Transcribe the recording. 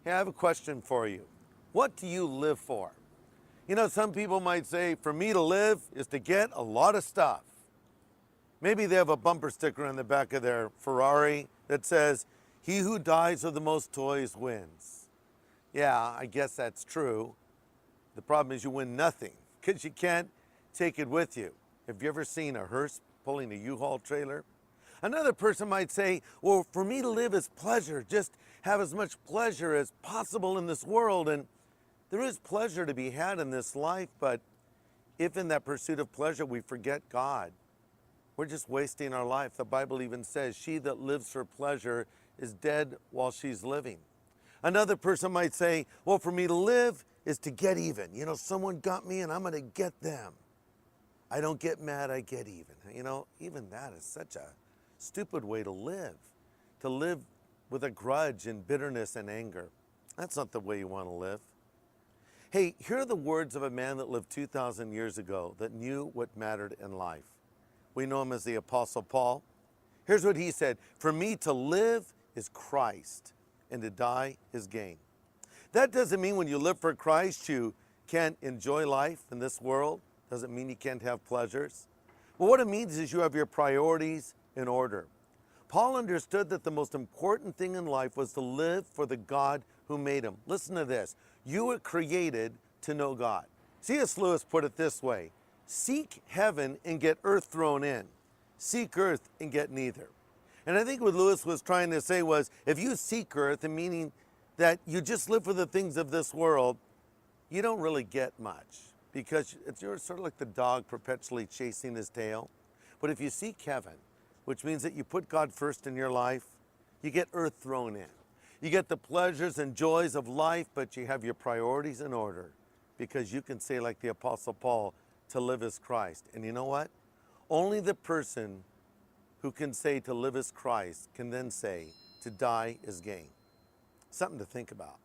Hey, I have a question for you. What do you live for? You know, some people might say, for me to live is to get a lot of stuff. Maybe they have a bumper sticker on the back of their Ferrari that says, he who dies with the most toys wins. Yeah, I guess that's true. The problem is you win nothing because you can't take it with you. Have you ever seen a hearse pulling a U-Haul trailer? Another person might say, well, for me to live is pleasure, just have as much pleasure as possible in this world. And there is pleasure to be had in this life, but if in that pursuit of pleasure we forget God, we're just wasting our life. The Bible even says, she that lives for pleasure is dead while she's living. Another person might say, well, for me to live is to get even. You know, someone got me and I'm going to get them. I don't get mad, I get even. You know, even that is such a stupid way to live with a grudge and bitterness and anger. That's not the way you want to live. Hey, here are the words of a man that lived 2,000 years ago that knew what mattered in life. We know him as the Apostle Paul. Here's what he said: for me to live is Christ, and to die is gain. That doesn't mean when you live for Christ you can't enjoy life in this world. Doesn't mean you can't have pleasures. But what it means is you have your priorities in order. Paul understood that the most important thing in life was to live for the God who made him. Listen to this. You were created to know God. C.S. Lewis put it this way: seek heaven and get earth thrown in. Seek earth and get neither. And I think what Lewis was trying to say was, if you seek earth, meaning that you just live for the things of this world, you don't really get much, because you're sort of like the dog perpetually chasing his tail. But if you seek heaven, which means that you put God first in your life, you get earth thrown in. You get the pleasures and joys of life, but you have your priorities in order, because you can say, like the Apostle Paul, to live is Christ. And you know what? Only the person who can say to live is Christ can then say to die is gain. Something to think about.